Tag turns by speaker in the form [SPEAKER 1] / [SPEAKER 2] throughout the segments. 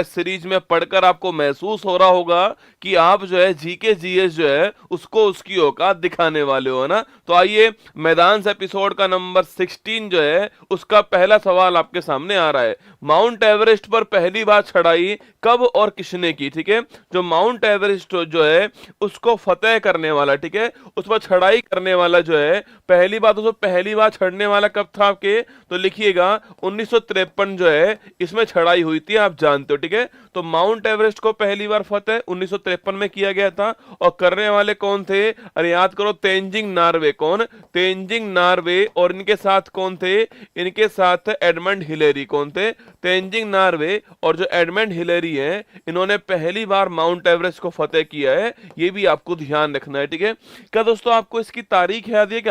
[SPEAKER 1] Series में पढ़कर आपको महसूस हो रहा होगा कि आप जो है जीके जीएस जो है उसको उसकी औकात दिखाने वाले हो, है ना। तो आइए मैदान से एपिसोड का नंबर 16 जो है उसका पहला सवाल आपके सामने आ रहा है। माउंट एवरेस्ट पर पहली बार चढ़ाई कब और किसने की? ठीक है, जो माउंट एवरेस्ट जो है उसको फतेह करने वाला, ठीक है, उस पर चढ़ाई करने वाला जो है पहली बार, तो पहली बार चढ़ने वाला कब था आपके? तो लिखिएगा 1953 जो है इसमें चढ़ाई हुई थी, आप जानते हो, ठीक है। तो माउंट एवरेस्ट को पहली बार फतेह 1953 में किया गया था। और करने वाले कौन थे? अरे याद करो, तेंजिंग नार्वे। कौन? तेंजिंग नार्वे। और इनके साथ कौन थे? इनके साथ एडमंड हिलेरी। कौन थे? तेंजिंग नार्वे और जो एडमंड हिलेरी है, इन्होंने पहली बार माउंट एवरेस्ट को फतेह किया है। ये भी आपको ध्यान रखना है, ठीक है। क्या दोस्तों आपको इसकी तारीख याद है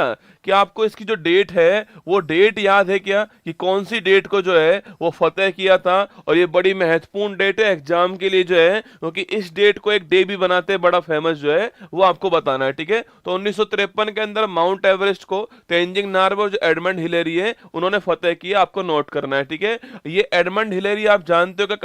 [SPEAKER 1] क्या आपको इसकी जो डेट है वो डेट याद है क्या, कि कौन सी डेट को जो है वो फतेह किया था? और ये बड़ी महत्वपूर्ण डेट है एग्जाम के लिए जो है, क्योंकि इस डेट को एक डे भी बनाते हैं बड़ा फेमस जो है, वो आपको बताना है, ठीक है। तो 1953 के अंदर माउंट एवरेस्ट को तेंजिंग नार्वे और जो एडमंड हिलेरी है उन्होंने फतेह किया, आपको नोट करना है, ठीक है। ये एडमंड हिलेरी आप जानते हो कि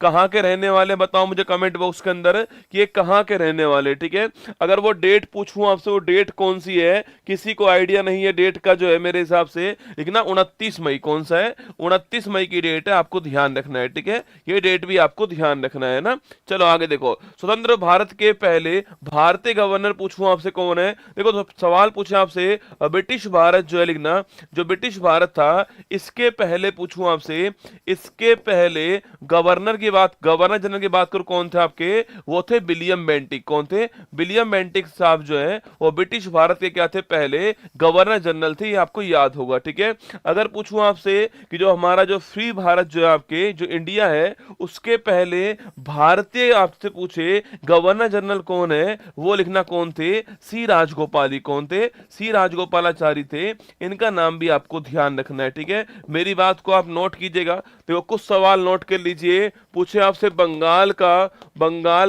[SPEAKER 1] कहाँ के रहने वाले? बताओ मुझे कमेंट बॉक्स के अंदर कि ये कहाँ के रहने वाले, ठीक है। अगर वो डेट पूछूं आपसे, वो डेट कौन सी है, किसी को आइडिया नहीं है डेट का जो है, मेरे हिसाब से लिखना 29 मई। कौन सा है? 29 मई की डेट है, आपको ध्यान रखना है, ठीक है। ये डेट भी आपको ध्यान रखना है ना। चलो आगे देखो, स्वतंत्र भारत के पहले भारतीय गवर्नर पूछूं आपसे कौन है? देखो तो सवाल पूछे आपसे ब्रिटिश भारत जो है, लिखना जो ब्रिटिश भारत था इसके पहले पूछूं आपसे, इसके पहले गवर्नर जनरल की बात करूं, कौन थे आपके? वो थे विलियम बेंटिक। कौन थे? विलियम बेंटिक साहब जो है वो ब्रिटिश भारत के क्या थे? पहले गवर्नर जनरल थे, ये आपको याद होगा, ठीक है। अगर पूछूं आपसे कि जो हमारा जो फ्री भारत जो है आपके, जो इंडिया है, उसके पहले भारतीय आपसे पूछे गवर्नर जनरल कौन है, वो लिखना कौन थे? सी राजगोपाली। कौन थे? सी राजगोपालाचारी थे। इनका नाम भी आपको ध्यान रखना है, ठीक है। मेरी बात को आप नोट कीजिएगा। देखो कुछ सवाल नोट कर लीजिए। पूछे आपसे बंगाल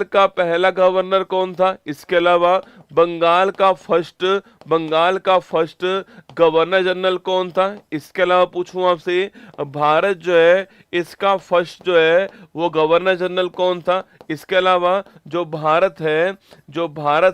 [SPEAKER 1] का पहला गवर्नर कौन था? इसके अलावा बंगाल का फर्स्ट गवर्नर जनरल कौन था? इसके अलावा पूछूं आपसे भारत जो है इसका फर्स्ट जो है वो गवर्नर जनरल कौन था? इसके अलावा जो भारत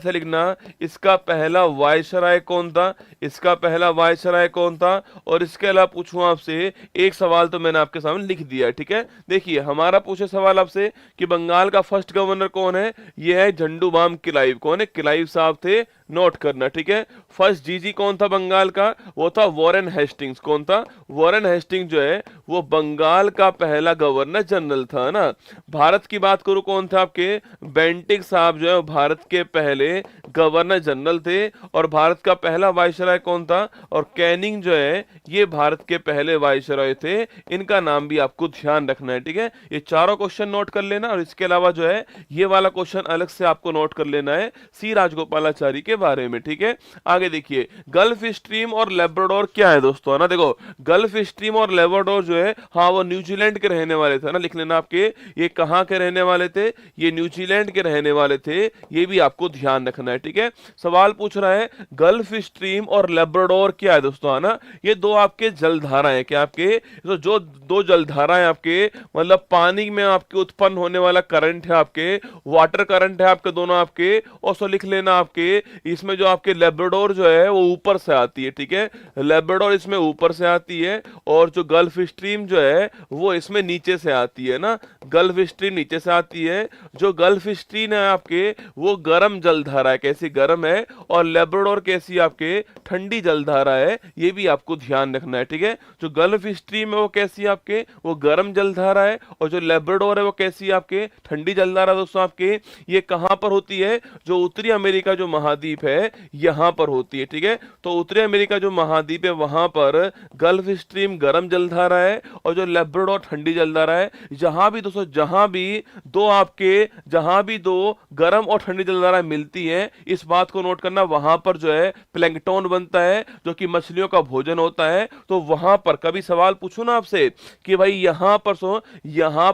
[SPEAKER 1] है लिखना, इसका पहला वायसराय कौन था? इसका पहला वायसराय कौन था? और इसके अलावा पूछूं आपसे, एक सवाल तो मैंने आपके सामने लिख दिया है, ठीक है। देखिए हमारा पूछे सवाल आपसे कि बंगाल का फर्स्ट गवर्नर कौन है, ये है झंडूबाम किलाइव। कौन है? किलाइव साहब थे, नोट करना, ठीक है। फर्स्ट जीजी कौन था बंगाल का? वो था वॉरेन हेस्टिंग्स। कौन था? वॉरेन हेस्टिंग्स जो है वो बंगाल का पहला गवर्नर जनरल था ना। भारत की बात करूं, कौन था आपके? बेंटिक साहब जो है भारत के पहले गवर्नर जनरल थे। और भारत का पहला वायसराय कौन था? और कैनिंग जो है ये भारत के पहले वायसराय थे। इनका नाम भी आपको ध्यान रखना है, ठीक है। ये चारों क्वेश्चन नोट कर लेना। और इसके अलावा जो है ये वाला क्वेश्चन अलग से आपको नोट कर लेना है सी राजगोपालाचारी के बारे में, ठीक है। आगे देखिए, गल्फ स्ट्रीम और लेब्राडोर क्या है दोस्तों, है ना। देखो गल्फ स्ट्रीम और लेब्राडोर जो है, हाँ वो न्यूजीलैंड के रहने वाले थे ना, लिख लेना आपके। ये कहाँ के रहने वाले थे? ये न्यूजीलैंड के रहने वाले थे, ये भी आपको ध्यान रखना है, ठीक है। सवाल पूछ रहा है गल्फ स्ट्रीम और लेब्राडोर क्या है दोस्तों, है ना। ये दो आपके जलधाराएं, क्या आपके? तो जो दो जलधाराएं आपके, मतलब पानी में आपके उत्पन्न होने वाला करंट है आपके, वाटर करंट है आपके, दोनों आपके। और सो लिख लेना आपके, इसमें जो आपके लेब्राडोर जो है वो ऊपर से आती है, ठीक है। लेब्राडोर इसमें ऊपर से आती है, और जो गल्फ स्ट्रीम जो है वो इसमें नीचे से आती है ना। गल्फ स्ट्रीम नीचे से आती है। जो गल्फ स्ट्रीम है आपके वो गर्म जलधारा है, कैसी? गर्म है। और लेब्राडोर कैसी? आपके ठंडी जलधारा है, ये भी आपको ध्यान रखना है, ठीक है। जो गल्फ स्ट्रीम है वो कैसी है आपके? वो गर्म जलधारा है। और जो लेब्राडोर है वो कैसी है आपके? ठंडी जलधारा। दोस्तों आपके ये कहां पर होती है? जो उत्तरी अमेरिका जो महाद्वीप है यहां पर होती है, ठीक है। तो उत्तरी अमेरिका जो महाद्वीप है वहां पर गल्फ स्ट्रीम गर्म जलधारा है, और जो लेब्राडोर ठंडी जलधारा है। जहां भी दोस्तों, जहां भी दो गर्म और ठंडी जलधारा मिलती है, इस बात को नोट करना, वहां पर जो है प्लैंकटन बनता है, जो कि मछलियों का भोजन होता है। तो वहां पर कभी सवाल पूछो ना आपसे कि भाई यहां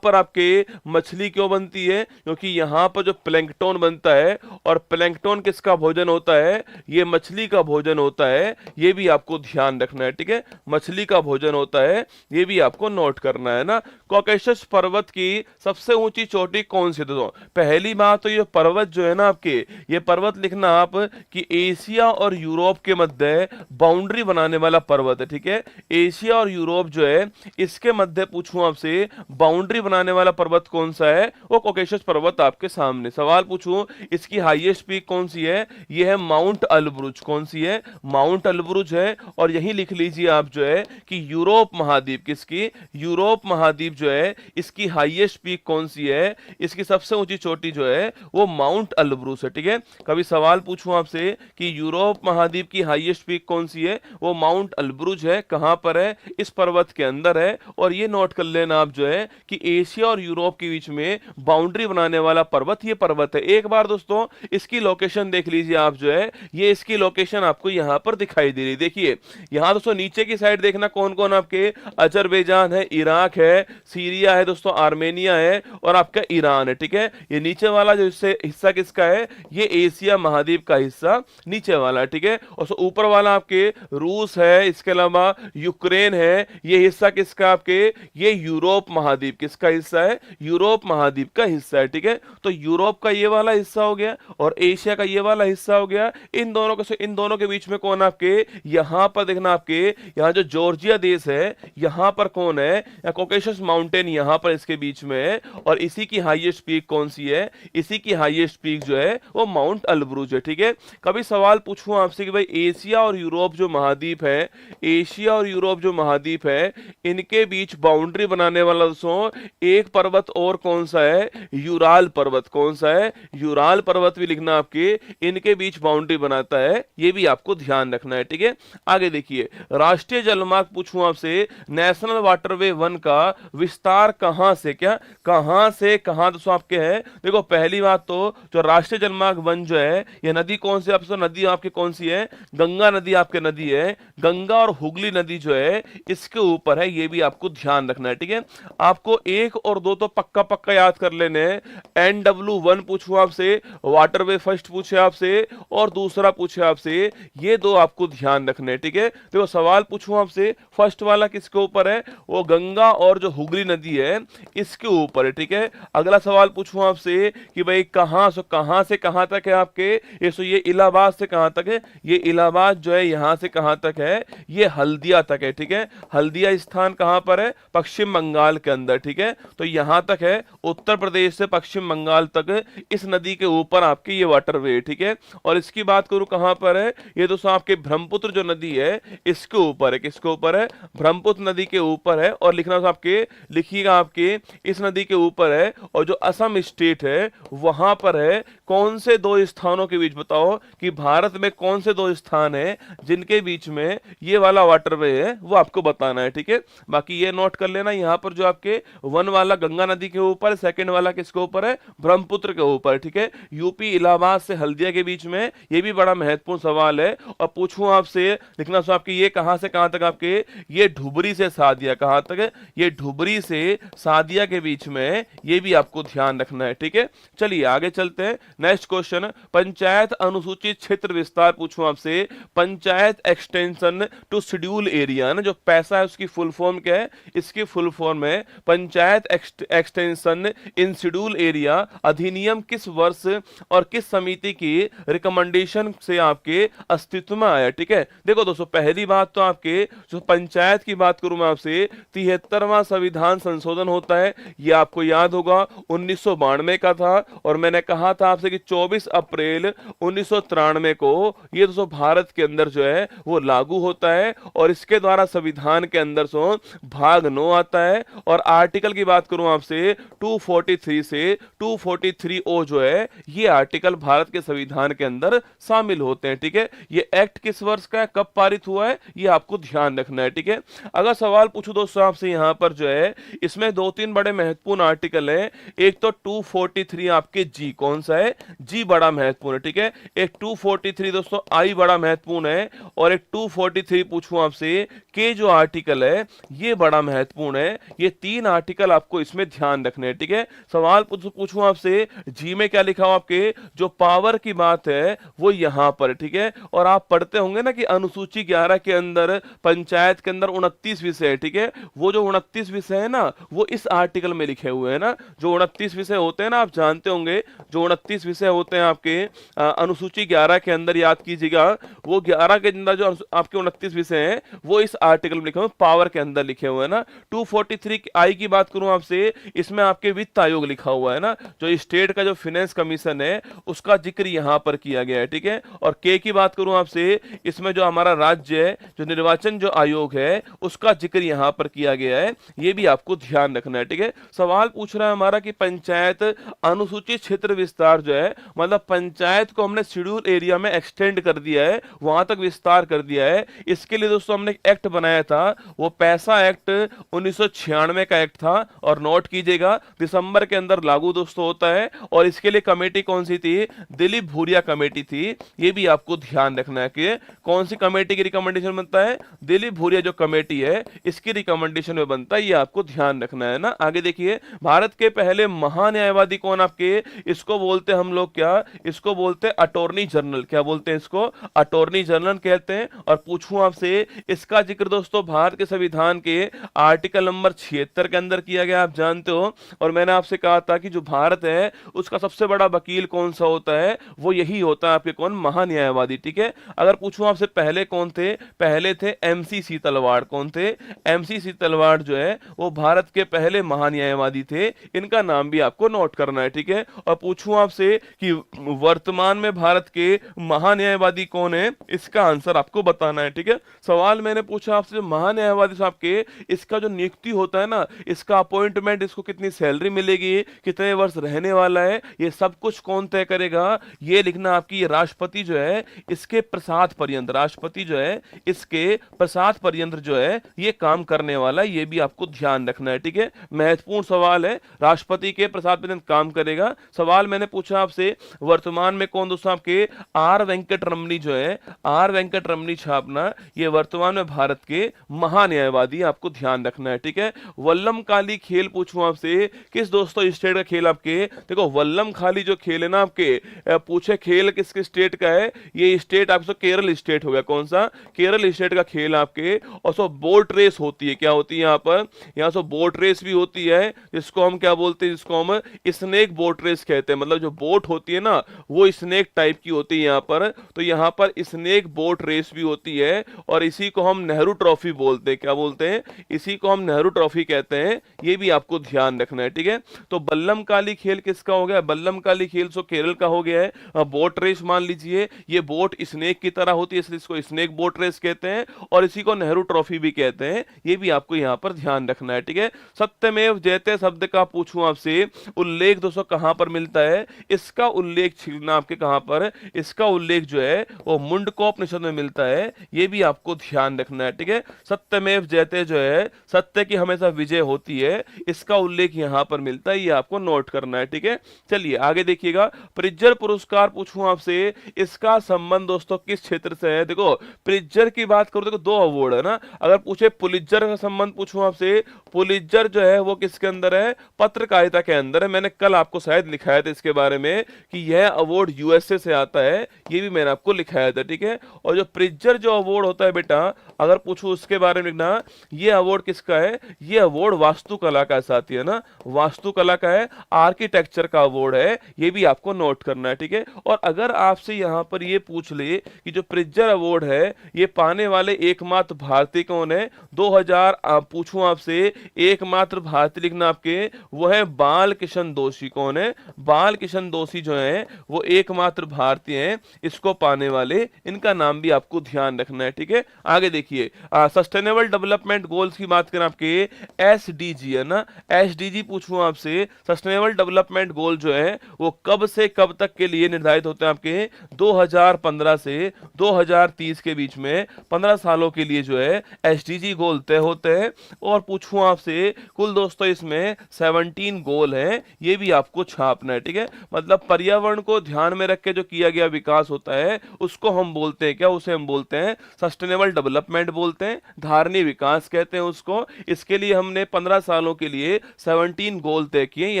[SPEAKER 1] पर आपके मछली क्यों बनती है? क्योंकि यहां पर जो प्लैंकटन बनता है, और प्लैंकटन किसका भोजन भोजन होता है ये मछली का भोजन होता है, ये भी आपको ध्यान रखना है, ठीक है। मछली का भोजन होता है, ये भी आपको नोट करना है ना। कॉकेशस पर्वत की सबसे ऊंची चोटी कौन सी? दोस्तों पहली बात तो ये पर्वत जो है ना आपके, ये पर्वत लिखना आप कि एशिया और यूरोप के मध्य बाउंड्री बनाने वाला पर्वत है, ठीक है। एशिया और यूरोप जो है इसके मध्य पूछूं आपसे बाउंड्री बनाने वाला पर्वत कौन सा है? वो कॉकेशस पर्वत आपके सामने। सवाल पूछूं इसकी हाईएस्ट पीक कौन सी है? ये है माउंट अल्ब्रुज। कौन सी है? माउंट अल्ब्रुज है। और यही लिख लीजिए आप जो है कि यूरोप महाद्वीप, किसकी? यूरोप महाद्वीप जो है इसकी हाईएस्ट पीक कौन सी है? इसकी सबसे ऊंची चोटी जो है वो माउंट अल्ब्रुज है, ठीक है। कभी सवाल पूछूं आपसे कि यूरोप महाद्वीप की हाईएस्ट पीक कौन सी है? वो माउंट अल्ब्रुज है। कहां पर है? इस पर्वत के अंदर है। और ये नोट कर लेना आप जो है कि एशिया और यूरोप के बीच में बाउंड्री बनाने वाला पर्वत ये पर्वत है। एक बार दोस्तों इसकी लोकेशन देख लीजिए आप जो है, ये इसकी लोकेशन आपको यहां पर दिखाई दे रही। देखिए यहां दोस्तों नीचे की साइड देखना कौन कौन आपके, अजरबैजान है, इराक है, सीरिया है दोस्तों, आर्मेनिया है और आपका ईरान है, ठीक है। ये नीचे वाला जो हिस्सा किसका है? ये एशिया महाद्वीप का हिस्सा नीचे वाला, ठीक है। और ऊपर वाला आपके रूस है, इसके अलावा यूक्रेन है। ये हिस्सा किसका आपके? ये यूरोप महाद्वीप किसका हिस्सा है? यूरोप महाद्वीप का हिस्सा है, ठीक है। तो यूरोप का ये वाला हिस्सा हो गया और एशिया का ये वाला हिस्सा हो गया। इन दोनों के बीच में कौन आपके? यहां पर देखना आपके, यहां जो जॉर्जिया देश है यहां पर कौन है? या कॉकेशस माउंटेन यहां पर इसके बीच में है। और इसी की हाईएस्ट पीक कौन सी है? इसी की हाईएस्ट पीक जो है वो माउंट अल्ब्रुज है, ठीक है। कभी सवाल पूछूं आपसे कि भाई एशिया और यूरोप जो महाद्वीप है, एशिया और यूरोप जो महाद्वीप है इनके बीच बाउंड्री बनाने वाला दोस्तों एक पर्वत और कौन सा है? यूराल पर्वत। कौन सा है? यूराल पर्वत भी लिखना आपके, इनके बीच बाउंड्री बनाता है, ये भी आपको ध्यान रखना है, ठीक है। आगे देखिए राष्ट्रीय जलमार्ग पूछूं आपसे, नेशनल वाटरवे 1 का विस्तार कहां से कहां से कहां दोस्तों आपके है? देखो पहली बात तो जो राष्ट्रीय जलमार्ग 1 जो है ये नदी कौन सी आपसे? नदी आपकी कौन सी है? गंगा नदी आपके नदी है। गंगा और हुगली नदी जो है इसके ऊपर है, ये भी आपको ध्यान रखना है, ठीक है। आपको 1 और 2 तो पक्का पक्का याद कर लेने हैं। NW1 पूछूं आपसे, वाटरवे फर्स्ट पूछे आपसे और दूसरा पूछे आपसे, ये दो आपको ध्यान रखने हैं, ठीक है। देखो सवाल पूछूं आपसे फर्स्ट वाला किसके ऊपर है? वो गंगा और जो हुगली नदी है इसके ऊपर है, ठीक है। अगला सवाल पूछूं आपसे कि भाई कहां से कहां तक है आपके? ये इलाहाबाद से कहां तक है? ये इलाहाबाद जो है यहां से कहां तक है? ये हल्दिया तक है, ठीक है। हल्दिया स्थान कहां पर है? पश्चिम बंगाल के अंदर, ठीक है। तो यहां तक है, उत्तर प्रदेश से पश्चिम बंगाल तक इस नदी के ऊपर आपकी ये वाटरवे, ठीक है। और इसकी बात करूं कहां पर है? ये दोस्तों आपके ब्रह्मपुत्र जो नदी है इसके ऊपर है। किसके ऊपर है? ब्रह्मपुत्र नदी के ऊपर है। और लिखना तो आपके लिखिएगा आपके इस नदी के ऊपर है। और जो असम स्टेट है वहां पर है। कौन से दो स्थानों के बीच बताओ कि भारत में कौन से दो स्थान है जिनके बीच में ये वाला वाटरवे है, वो आपको बताना है, ठीक है। बाकी ये नोट कर लेना, यहां पर जो आपके 1 वाला गंगा नदी के ऊपर, सेकंड वाला किसके ऊपर है? ब्रह्मपुत्र के ऊपर, ठीक है। यूपी इलाहाबाद से हल्दिया के बीच में, ये भी बड़ा महत्वपूर्ण सवाल है। और पूछूं आपसे, लिखना सो आपके ये कहां से कहां तक आपके? ये ढुबरी से सादिया। कहां तक है? ये ढुबरी से सादिया के बीच में, ये भी आपको ध्यान रखना है, ठीक है। चलिए आगे चलते हैं। नेक्स्ट क्वेश्चन, पंचायत अनुसूचित क्षेत्र विस्तार पूछूं आपसे, panchayat extension to schedule area ना, जो पैसा है उसकी फुल फॉर्म क्या है? इसकी फुल फॉर्म है panchayat extension in schedule area. अधिनियम किस वर्ष और किस समिति की रिकमेंडेशन से आपके अस्तित्व में आया, ठीक है। देखो दोस्तों पहली बात तो आपके जो पंचायत की बात करूं मैं आपसे, 73वां संविधान संशोधन होता है, ये आपको याद होगा 1992 का था। और मैंने कहा था आपसे कि 24 अप्रैल 1993 को ये दोस्तों भारत के अंदर जो है वो लागू होता है। और इसके द्वारा संविधान के अंदर सो भाग 9 आता है। और आर्टिकल की बात करूं आपसे 243 से 243 ओ जो है ये आर्टिकल भारत के संविधान के अंदर शामिल होते हैं, ठीक है। ये एक्ट किस वर्ष का है, कब पारित हुआ है, ये आपको ध्यान रखना है, ठीक है। अगर सवाल पूछूं दोस्तों आपसे यहां पर जो है इसमें 2-3 बड़े महत्वपूर्ण आर्टिकल है। एक तो 243 आपके जी, कौन सा है? जी बड़ा महत्वपूर्ण है, ठीक है। एक 243 दोस्तों आई बड़ा महत्वपूर्ण है। और एक 243 पूछूं आपसे के जो आर्टिकल है ये बड़ा महत्वपूर्ण है। ये 3 आर्टिकल आपको इसमें ध्यान रखने हैं, ठीक है। सवाल पूछूं आपसे जी में क्या लिखा हो आपके, जो पावर की बात है है वो यहाँ पर, ठीक है। और आप पढ़ते होंगे ना कि अनुसूची 11 के अंदर पंचायत के अंदर 29 विषय है, ठीक है। वो जो 29 विषय है ना वो इस आर्टिकल में लिखे हुए हैं ना। जो 29 विषय होते हैं ना, आप जानते होंगे जो 29 विषय होते हैं आपके अनुसूची 11 के अंदर, याद कीजिएगा वो 11 के अंदर जो आपके 29 विषय हैं वो इस आर्टिकल में लिखे हुए, पावर के अंदर लिखे हुए हैं ना। 243 की बात करूं आपसे, इसमें आपके वित्त आयोग लिखा हुआ है ना, जो स्टेट का जो फाइनेंस कमीशन है उसका जिक्र यहां पर किया गया है, ठीक है। और के की बात करूं आपसे, इसमें जो हमारा राज्य है जो निर्वाचन जो आयोग है उसका जिक्र यहां पर किया गया है, ये भी आपको ध्यान रखना है, ठीक है। सवाल पूछ रहा है हमारा कि पंचायत अनुसूचित क्षेत्र विस्तार जो है, मतलब पंचायत को हमने शेड्यूल एरिया में एक्सटेंड कर दिया है, वहां तक विस्तार कर दिया है। इसके लिए दोस्तों हमने एक एक्ट बनाया था, वो पैसा एक्ट 1996 का एक्ट था, और नोट कीजिएगा दिसंबर के अंदर लागू दोस्तों होता है। और इसके लिए कमेटी कौन सी थी? दिलीप भूरिया कमेटी थी। ये भी आपको ध्यान रखना है कि कौन सी कमेटी की रिकमेंडेशन बनता है, दिलीप भूरिया जो कमेटी है इसकी रिकमेंडेशन में बनता है, ये आपको ध्यान रखना है ना। आगे देखिए, भारत के पहले महान्यायवादी कौन आपके, इसको बोलते हैं हम लोग क्या, इसको बोलते हैं अटॉर्नी जनरल। क्या बोलते हैं इसको? अटॉर्नी जनरल कहते हैं। और पूछूं आपसे, इसका जिक्र दोस्तों भारत के संविधान के आर्टिकल नंबर 76 के अंदर किया गया, आप जानते हो। और मैंने आपसे कहा था कि जो भारत है उसका सबसे बड़ा वकील कौन सा होता है, वो यही होता है आपके कौन, महान्यायवादी, ठीक है। अगर पूछूं आपसे पहले कौन थे, पहले थे एमसी सीतलवाड़। कौन थे? एमसी सीतलवाड़ जो है वो भारत के पहले महान्यायवादी थे, इनका नाम भी आपको नोट करना है, ठीक है। और पूछूं आपसे कि वर्तमान में भारत के महान्यायवादी कौन है, इसका आंसर आपको बताना है, ठीक है। सवाल मैंने पूछा आपसे, महान्यायवादी साहब के इसका जो नियुक्ति होता है ना, इसका अपॉइंटमेंट, इसको कितनी सैलरी मिलेगी, कितने वर्ष रहने वाला है, ये सब कुछ कौन तय करेगा, ये लिखना आपकी। ये राष्ट्रपति जो है इसके प्रसाद पर्यंत, राष्ट्रपति जो है इसके प्रसाद पर्यंत जो है ये काम करने वाला है, ये भी आपको ध्यान रखना है, ठीक है। महत्वपूर्ण सवाल है, राष्ट्रपति के प्रसाद पर्यंत काम करेगा। सवाल मैंने पूछा आपसे, वर्तमान में कौन दोस्तों आपके, आर वेंकट रमनी जो है, आर वेंकट रमनी छापना, ये वर्तमान में भारत के महान्यायवादी, आपको ध्यान रखना है, ठीक है। वल्लम काली खेल पूछूं आपसे, किस दोस्तों स्टेट का खेल आपके, देखो वल्लम खाली जो खेल है ना आपके, पूछे खेल किसके स्टेट का है, ये स्टेट आपसे केरल स्टेट हो गया। कौन सा? केरल स्टेट का खेल आपके। और सो बोट रेस होती है, क्या होती है यहाँ पर, यहाँ सो बोट रेस भी होती है, जिसको हम क्या बोलते हैं, जिसको हम स्नेक बोट रेस कहते हैं। मतलब जो बोट होती है ना वो स्नेक टाइप की होती है यहाँ पर, तो यहाँ पर स्नेक बोट रेस भी होती है। और इसी को हम नेहरू ट्रॉफी बोलते हैं। क्या बोलते हैं? इसी को हम नेहरू ट्रॉफी कहते हैं, ये भी आपको ध्यान रखना है, ठीक है। तो बल्लम काली खेल किसका हो गया? बल्लम काली खेल सो केरल का हो गया है। बोट रेस मान लीजिए, ये बोट स्नेक की तरह होती है, इसलिए इसको स्नेक बोट रेस कहते हैं, और इसी को नेहरू ट्रॉफी भी कहते हैं, ये भी आपको यहाँ पर ध्यान रखना है, ठीक है। सत्यमेव जयते शब्द का पूछूं आपसे, उल्लेख दोस्तों कहां पर मिलता है, इसका उल्लेख छिड़ना आपके कहां पर, इसका उल्लेख जो है वो मुंडकोपनिषद में मिलता है, ये भी आपको ध्यान रखना है, ठीक है। सत्यमेव जयते जो है, सत्य की हमेशा विजय होती है, इसका उल्लेख यहां पर मिलता है, ये आपको नोट करना है, ठीक है। चलिए आगे देखिएगा, प्रिज्जर पुरस्कार पूछूं आपसे, इसका संबंध दोस्तों किस क्षेत्र से है। देखो प्रिज्जर की बात करो, देखो दो अवार्ड है ना, अगर पूछे पुलित्जर का संबंध पूछूं आपसे, पुलित्जर जो है वो किसके अंदर है, पत्रकारिता के अंदर है। मैंने कल आपको शायद लिखाया था इसके बारे में कि यह अवार्ड यूएसए से आता है, ये भी मैंने आपको लिखाया था, ठीक है। और जो प्रिज्जर जो अवार्ड होता है बेटा, अगर पूछूं उसके बारे में लिखना, ये अवार्ड किसका है, ये अवार्ड वास्तुकला का साथी है ना, वास्तुकला का है, आर्किटेक्चर का अवार्ड है, ये भी आपको नोट करना है, ठीक है। और अगर आपसे यहां पर ये पूछ ले कि जो प्रिज्जर अवार्ड है ये पाने वाले एकमात्र भारतीय कौन है, 2000 पूछूं आपसे, एकमात्र भारतीय लिखना आपके, वो है बाल किशन दोषी। कौन है? बाल किशन दोषी जो है वो एकमात्र भारतीय हैं इसको पाने वाले, इनका नाम भी आपको ध्यान रखना है, ठीक है। आगे देखिए, सस्टेनेबल डेवलपमेंट गोल्स की बात करें आपके, एसडीजी है ना, एसडीजी पूछूं आपसे, सस्टेनेबल डेवलपमेंट गोल जो है वो कब से कब तक के लिए निर्धारित होते हैं आपके, 2015 से 2030 के बीच में 15 सालों के लिए जो है एसडीजी गोल तय होते हैं। और पूछूं आपसे, कुल दोस्तों इसमें 17 गोल हैं, ये भी आपको छापना है, ठीक है। मतलब पर्यावरण को ध्यान में रख के जो किया गया विकास होता है उसको हम बोलते हैं क्या, उसे हम बोलते हैं सस्टेनेबल डेवलपमेंट बोलते हैं, धारणीय विकास कहते हैं उसको। इसके लिए हमने 15 सालों के लिए 17 गोल तय किए, ये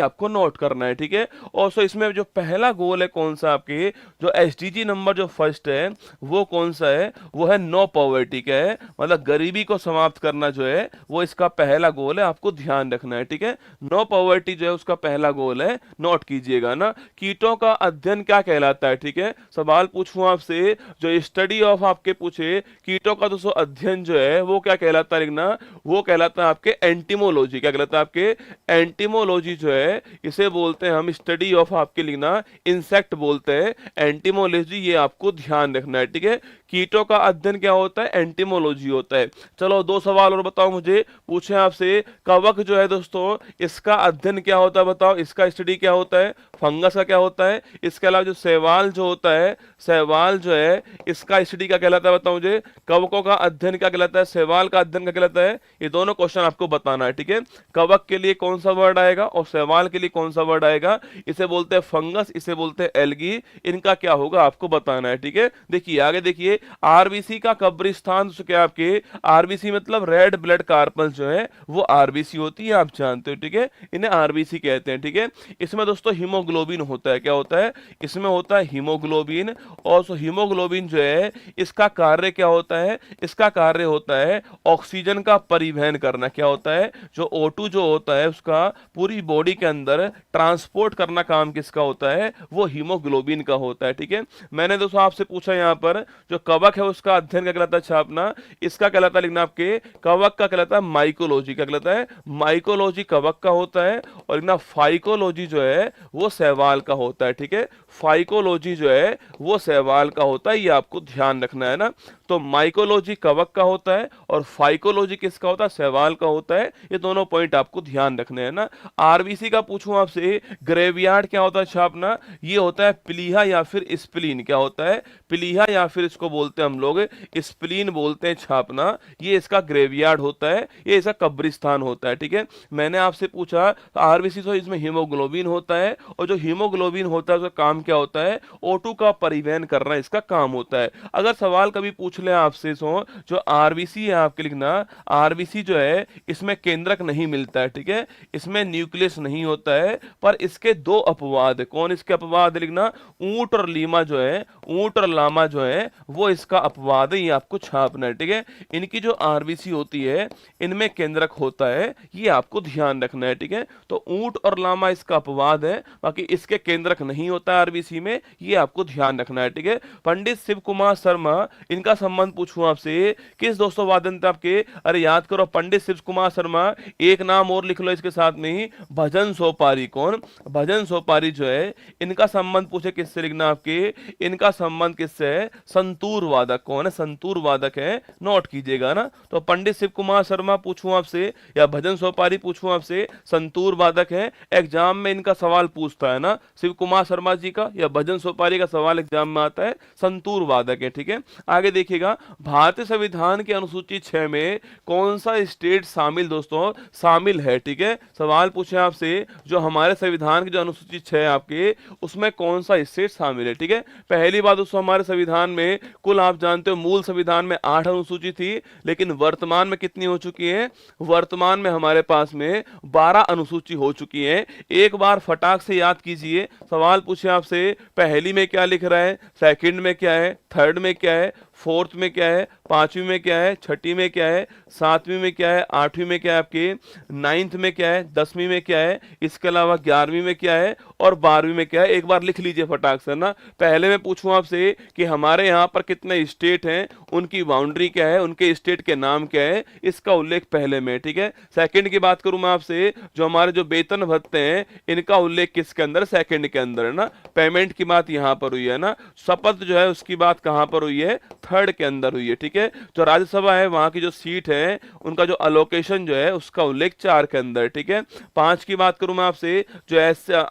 [SPEAKER 1] आपको नोट करना है, ठीक है। और सो इसमें जो पहला गोल है कौन सा आपके, आपके जो एसडीजी नंबर जो फर्स्ट है वो कौन सा है, वो है नो पॉवर्टी का है, मतलब गरीबी को समाप्त करना जो है वो इसका पहला गोल है, आपको ध्यान रखना है, ठीक है। नो पॉवर्टी जो है उसका पहला गोल है, नोट कीजिएगा ना। कीटों का अध्ययन क्या कहलाता है, ठीक है। सवाल पूछूं आपसे, जो स्टडी ऑफ आपके पूछे कीटों का दोस्तों अध्ययन जो है वो क्या कहलाता है लिखना, वो कहलाता है आपके एंटीमोलॉजी। क्या कहलाता है आपके, एंटीमोलॉजी जो है इसे बोलते हैं हम स्टडी ऑफ आपके लिखना इंसेक्ट बोलते हैं, एंटीमोलॉजी, ये आपको ध्यान रखना है, ठीक है। कीटों का अध्ययन क्या होता है, एंटीमोलॉजी होता है। चलो 2 सवाल और बताओ मुझे, पूछे आपसे कवक जो है दोस्तों इसका अध्ययन क्या होता है, बताओ इसका स्टडी क्या होता है, फंगस का क्या होता है। इसके अलावा जो शैवाल जो होता है, शैवाल जो है इसका स्टडी क्या कहलाता है, बताओ मुझे। कवकों का अध्ययन क्या कहलाता है, शैवाल का अध्ययन क्या कहलाता है, ये दोनों क्वेश्चन आपको बताना है, ठीक है। कवक के लिए कौन सा वर्ड आएगा और शैवाल के लिए कौन सा वर्ड आएगा, इसे बोलते हैं फंगस, इसे बोलते हैं एल्गी, इनका क्या होगा आपको बताना है, ठीक है। देखिए आगे देखिए, आरबीसी का कब्रिस्तान तो क्या आपके, आरबीसी मतलब रेड ब्लड कार्पल जो है वो आरबीसी होती है, आप जानते हो, ठीक है, इन्हें आरबीसी कहते हैं, ठीक है। इसमें दोस्तों हीमोग्लोबिन होता है, क्या होता है, इसमें होता है हीमोग्लोबिन। और हीमोग्लोबिन जो है इसका कार्य क्या होता है, इसका कार्य होता है ऑक्सीजन का परिवहन करना। क्या होता है, जो O2 जो होता है उसका पूरी बॉडी के अंदर ट्रांसपोर्ट करना काम किसका होता है, वो हीमोग्लोबिन का होता है, ठीक है। मैंने दोस्तों आपसे पूछा यहाँ पर जो कवक है उसका अध्ययन क्या कहलाता है, छापना, इसका कहलाता है लिखना आपके, कवक का कहलाता है माइकोलॉजी। क्या कहलाता है, माइकोलॉजी कवक का होता है, और लिखना फाइकोलॉजी जो है वो शैवाल का होता है, ठीक है। फाइकोलॉजी जो है वो शैवाल का होता है, ये आपको ध्यान रखना है ना। तो माइकोलॉजी कवक का होता है और फाइकोलॉजी किसका होता है, शैवाल का होता है, ये दोनों पॉइंट आपको ध्यान रखने हैं ना। आरबीसी का पूछूं आपसे, ग्रेवयार्ड क्या होता है छापना, ये होता है प्लीहा या फिर स्प्लीन। क्या होता है, प्लीहा या फिर इसको बोलते हैं हम लोग स्प्लीन बोलते हैं छापना, ये इसका ग्रेवयार्ड होता है, ये इसका कब्रिस्तान होता है, ठीक है। मैंने आपसे पूछा आरबीसी तो इसमें हीमोग्लोबिन होता है, और जो हीमोग्लोबिन होता है उसका काम क्या होता है, O2 का परिवहन करना इसका काम होता है। अगर सवाल कभी पूछ ले आपसे जो आरबीसी है आपके लिखना, आरबीसी जो है इसमें केंद्रक नहीं मिलता है, ठीक है, इसमें न्यूक्लियस नहीं होता है, पर इसके 2 अपवाद है। कौन इसके अपवाद लिखना, ऊंट और लीमा जो है, ऊंट और लामा जो है वो इसका अपवाद है, ये आपको छापना है, ठीक है। इनकी जो आरबीसी होती है इनमें केंद्रक होता है, ये आपको ध्यान रखना है, ठीक है। तो ऊंट और लामा इसका अपवाद है, बाकी इसके केंद्रक नहीं होता है आरबीसी में, ये आपको ध्यान रखना है, ठीक है। पंडित शिव कुमार शर्मा, इनका संबंध पूछूं आपसे, किस दोस्तों वादन थे आपके, अरे याद करो, पंडित शिव कुमार शर्मा, एक नाम और लिख लो इसके साथ में ही, भजन सोपारी। कौन, भजन सोपारी जो है इनका संबंध पूछे किससे लिखना आपके, इनका संबंध किससे है, संतूर वादक। कौन है, संतूर वादक है, नोट कीजिएगा ना। तो पंडित शिव कुमार शर्मा पूछूं आपसे या भजन सोपारी पूछूं आपसे, संतूर वादक है। एग्जाम में इनका सवाल पूछता है ना, शिव कुमार शर्मा जी का या भजन सोपारी का सवाल एग्जाम में आता है, संतूर वादक है, ठीक है। आगे देखिएगा, भारतीय संविधान की अनुसूची 6 में कौन सा स्टेट शामिल दोस्तों, शामिल है, ठीक है। सवाल पूछे आपसे, जो हमारे संविधान की जो अनुसूची 6 आपके, उसमें कौन सा स्टेट शामिल है, ठीक है। पहली बात दोस्तों, हमारे संविधान में कुल आप जानते हो मूल संविधान में 8 अनुसूची थी, लेकिन वर्तमान में कितनी हो चुकी है, वर्तमान में हमारे पास में 12 अनुसूची हो चुकी है। एक बार फटाक से याद कीजिए, सवाल पूछे आपसे पहली में क्या लिख रहा है, सेकंड में क्या है, थर्ड में क्या है, फोर्थ में क्या है, पांचवी में क्या है, छठी में क्या है, सातवीं में क्या है, आठवीं में क्या है, आपके नाइन्थ में क्या है, 10वीं में क्या है, इसके अलावा 11वीं में क्या है और 12वीं में क्या है। एक बार लिख लीजिए फटाक से ना। पहले मैं पूछूं आपसे कि हमारे यहाँ पर कितने स्टेट हैं, उनकी बाउंड्री क्या है, उनके स्टेट के नाम क्या है, इसका उल्लेख पहले में, ठीक है। सेकंड की बात करूं मैं आपसे, जो हमारे जो वेतन भत्ते हैं इनका उल्लेख किसके अंदर, सेकंड के अंदर है ना। पेमेंट की बात यहाँ पर हुई है ना। शपथ जो है उसकी बात कहाँ पर हुई है, थर्ड के अंदर हुई है, ठीक है। जो राज्यसभा है वहां की जो सीट है उनका जो अलोकेशन जो है उसका उल्लेख 4 के अंदर, ठीक है। 5 की बात करूं मैं आपसे, जो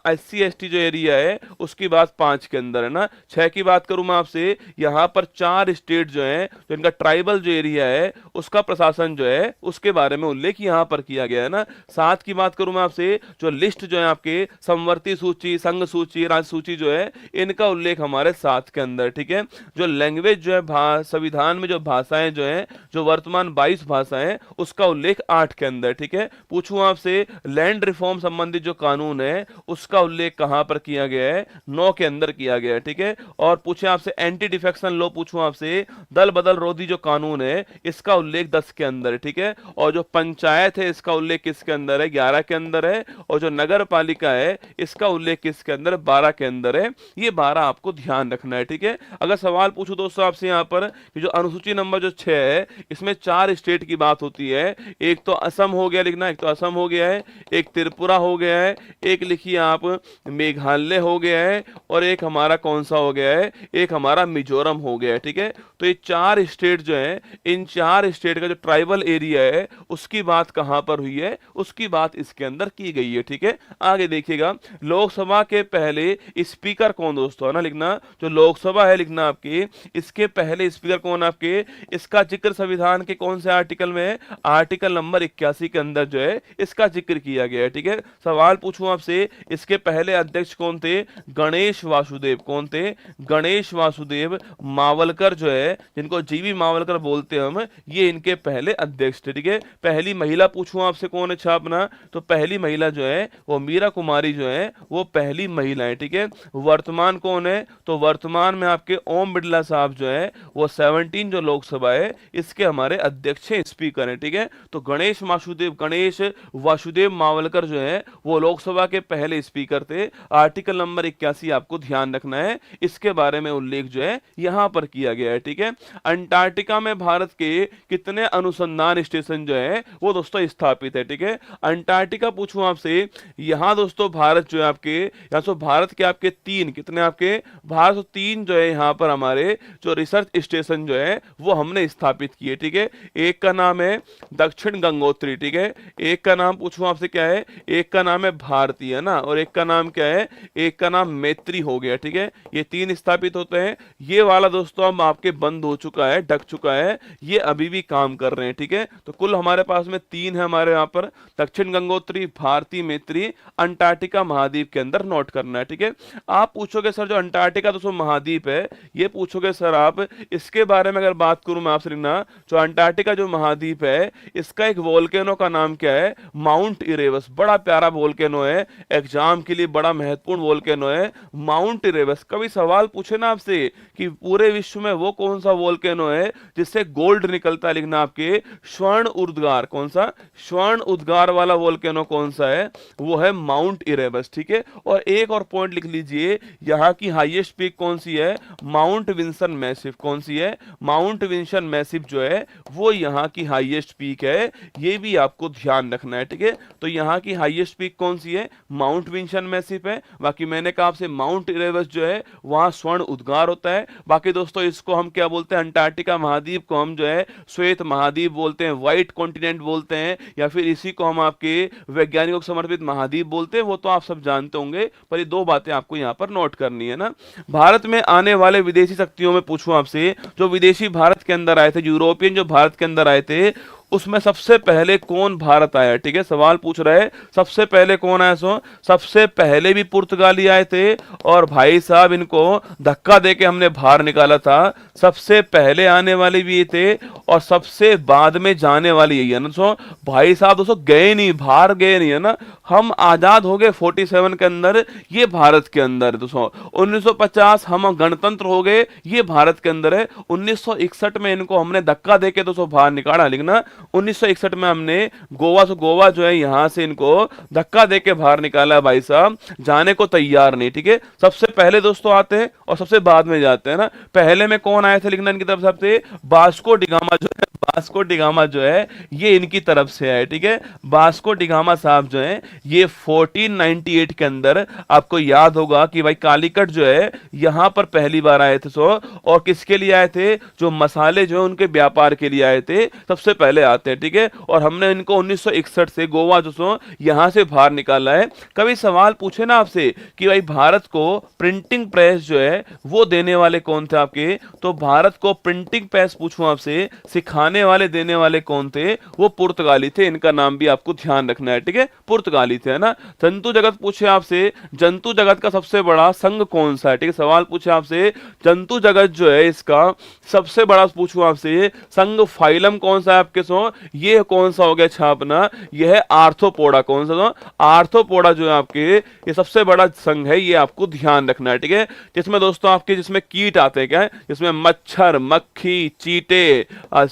[SPEAKER 1] SC ST जो एरिया है उसकी बात 5 के अंदर है ना। 6 की बात करूं मैं आपसे, यहाँ पर 4 स्टेट जो है, जो इनका ट्राइबल जो एरिया है उसका प्रशासन जो है उसके बारे में उल्लेख यहाँ पर किया गया है ना। 7 की बात करूं मैं आपसे, जो लिस्ट जो है आपके समवर्ती सूची, संघ सूची, राज्य सूची जो है, इनका उल्लेख हमारे 7 के अंदर, ठीक है। जो लैंग्वेज जो है संविधान में जो भाषाएं जो हैं, जो वर्तमान 22 भाषाएं, उसका उल्लेख 8 के अंदर, ठीक है। पूछूं आपसे लैंड रिफॉर्म संबंधित जो कानून है उसका उल्लेख कहां पर किया गया है, 9 के अंदर किया गया है, ठीक है। और पूछे आपसे एंटी डिफेक्शन लॉ, पूछूं आपसे दल बदल रोधी जो कानून है इसका उल्लेख 10 के अंदर है, ठीक है। और जो पंचायत है इसका उल्लेख किसके अंदर है, 11 के अंदर है। और जो नगर पालिका है इसका उल्लेख किसके अंदर, 12 के अंदर है। ये 12 आपको ध्यान रखना है, ठीक है। अगर सवाल पूछूं दोस्तों आपसे यहाँ पर कि जो अनुसूची नंबर जो 6 है इसमें 4 स्टेट की बात होती है। एक तो असम हो गया लिखना, एक तो असम हो गया है, एक त्रिपुरा हो गया है, एक लिखिए आप मेघालय हो गया है, और एक हमारा कौन सा हो गया है, एक हमारा मिजोरम हो गया है, ठीक है। तो ये 4 स्टेट जो है, इन 4 स्टेट का जो ट्राइबल एरिया है उसकी बात कहां पर हुई है, उसकी बात इसके अंदर की गई है, ठीक है। आगे देखिएगा, लोकसभा के पहले स्पीकर कौन दोस्तों है ना लिखना, जो लोकसभा है लिखना आपके, इसके पहले स्पीकर कौन आपके, इसका जिक्र संविधान के कौन से आर्टिकल में है, आर्टिकल नंबर 81 के अंदर जो है इसका जिक्र किया गया है, ठीक है। सवाल पूछूं आपसे, इसके पहले अध्यक्ष कौन थे, गणेश वासुदेव, कौन थे, गणेश वासुदेव मावलकर जो है, जिनको जीवी मावलकर बोलते हैं हम, ये इनके पहले अध्यक्ष थे, ठीक है। पहली महिला पूछूं आपसे कौन है छापना, तो पहली महिला जो है वो मीरा कुमारी जो है वो पहली महिला है, ठीक है। वर्तमान कौन है, तो वर्तमान में आपके ओम बिरला साहब जो है वो 17 जो लोकसभा है इसके हमारे अध्यक्ष हैं, स्पीकर हैं, ठीक है। तो गणेश वासुदेव मावलकर जो है वो लोकसभा के पहले स्पीकर थे। आर्टिकल नंबर 81 आपको ध्यान रखना है, इसके बारे में उल्लेख जो है यहां पर किया गया है, ठीक है। अंटार्कटिका में भारत के कितने अनुसंधान स्टेशन जो है वो दोस्तों स्थापित है, ठीक है। अंटार्कटिका पूछूं आपसे, यहां दोस्तों भारत जो है आपके, यहां से भारत के आपके 3, कितने आपके, भारत 3 जो है यहां पर हमारे जो रिसर्च स्टेशन जो है वो हमने स्थापित किए, ठीक है। एक का नाम है दक्षिण गंगोत्री, ठीक है। एक का नाम पूछूं आपसे क्या है, एक का नाम है भारती है ना, और एक का नाम क्या है, एक का नाम मैत्री हो गया, ठीक है। ये 3 स्थापित होते हैं। ये वाला दोस्तों हम आपके बंद हो चुका है, ढक चुका है, ये अभी भी काम कर रहे हैं, ठीक है। तो कुल हमारे पास में 3 है हमारे यहाँ पर, दक्षिण गंगोत्री, भारती, मैत्री, अंटार्कटिका महाद्वीप के अंदर नोट करना है, ठीक है। आप पूछोगे सर जो अंटार्कटिका दोस्तों महाद्वीप है, ये पूछोगे सर आप, इसके बारे में अगर बात करूं मैं आपसे लिखना, जो अंटार्कटिका जो महाद्वीप है इसका एक वोल्केनो का नाम क्या है, माउंट इरेबस। बड़ा प्यारा वोल्केनो है, एग्जाम के लिए बड़ा महत्वपूर्ण वोल्केनो है माउंट इरेबस। कभी सवाल पूछे ना आपसे कि पूरे विश्व में वो कौन सा वोल्केनो है जिससे गोल्ड निकलता है, लिखना आपके स्वर्ण उद्गार, कौन सा, स्वर्ण उद्गार वाला वोल्केनो कौन सा है, वो है माउंट इरेबस, ठीक है। और एक और पॉइंट लिख लीजिए, यहाँ की हाईएस्ट पीक कौन सी है, माउंट विंसन मैसिव, कौन सी है, माउंट विंसन मैसिव जो है वो यहाँ की हाईएस्ट पीक है, ये भी आपको ध्यान रखना है, ठीक है। तो यहाँ की हाईएस्ट पीक कौन सी है, माउंट विंसन मैसिव है। बाकी मैंने कहा आपसे माउंट इरेबस जो है वहां स्वर्ण उद्गार होता है। बाकी दोस्तों इसको हम क्या बोलते हैं, अंटार्कटिका महाद्वीप को हम जो है श्वेत महाद्वीप बोलते हैं, व्हाइट कॉन्टिनेंट बोलते हैं, या फिर इसी को हम आपके वैज्ञानिकों को समर्पित महाद्वीप बोलते हैं, वो तो आप सब जानते होंगे, पर ये 2 बातें आपको यहाँ पर नोट करनी है ना। भारत में आने वाले विदेशी शक्तियों में पूछूं आपसे, जो विदेशी भारत के अंदर आए थे, यूरोपियन जो भारत के अंदर आए थे, उसमें सबसे पहले कौन भारत आया, ठीक है। सवाल पूछ रहे हैं सबसे पहले कौन आया, सो सबसे पहले भी पुर्तगाली आए थे, और भाई साहब इनको धक्का देके हमने बाहर निकाला था। सबसे पहले आने वाले भी ये थे और सबसे बाद में जाने वाली यही है ना। सो भाई साहब दोस्तों गए नहीं, बाहर गए नहीं है ना, हम आजाद हो गए 47 के अंदर, ये भारत के अंदर दोस्तों। 1950 हम गणतंत्र हो गए, ये भारत के अंदर है। 1961 में इनको हमने धक्का देके दोस्तों बाहर निकाला, लिखना 1961 में हमने गोवा जो है यहां से इनको धक्का देके बाहर निकाला, भाई साहब जाने को तैयार नहीं, ठीक है। सबसे पहले दोस्तों आते हैं और सबसे बाद में जाते हैं ना। पहले में कौन आए थे, लिखना इनकी तरफ सबसे बास्को डिगामा जो है, बास्को डिगामा जो है ये इनकी तरफ से आए, ठीक है। बास्को डिगामा साहब जो है ये 1498 के अंदर, आपको याद होगा कि भाई कालीकट जो है यहां पर पहली बार आए थे। और किसके लिए आए थे, जो मसाले जो है उनके व्यापार के लिए आए थे, सबसे पहले आते हैं, ठीक है। और हमने इनको 1961 से गोवा जो यहां से बाहर निकाला है। कभी सवाल पूछे ना आपसे कि भाई भारत को प्रिंटिंग प्रेस जो है वो देने वाले कौन थे आपके, तो भारत को प्रिंटिंग प्रेस पूछूं आपसे सिखाने खाने वाले देने वाले कौन थे, वो पुर्तगाली थे। इनका नाम भी आपको ध्यान रखना है, ठीक है, पुर्तगाली थे, है ना। जंतु जगत पूछे आपसे, जंतु जगत का सबसे बड़ा संघ कौन सा है, ठीक है, सवाल पूछे आपसे जंतु जगत जो है इसका सबसे बड़ा, पूछूं आपसे संघ फाइलम कौन सा है आपके सो, ये कौन सा हो गया छापना, यह है आर्थ्रोपोडा। कौन सा, तो आर्थ्रोपोडा जो है आपके ये सबसे बड़ा संघ है, ये आपको ध्यान रखना है, ठीक है। जिसमें दोस्तों आपके जिसमें कीट आते हैं, क्या है, जिसमें मच्छर, मक्खी, चींटे,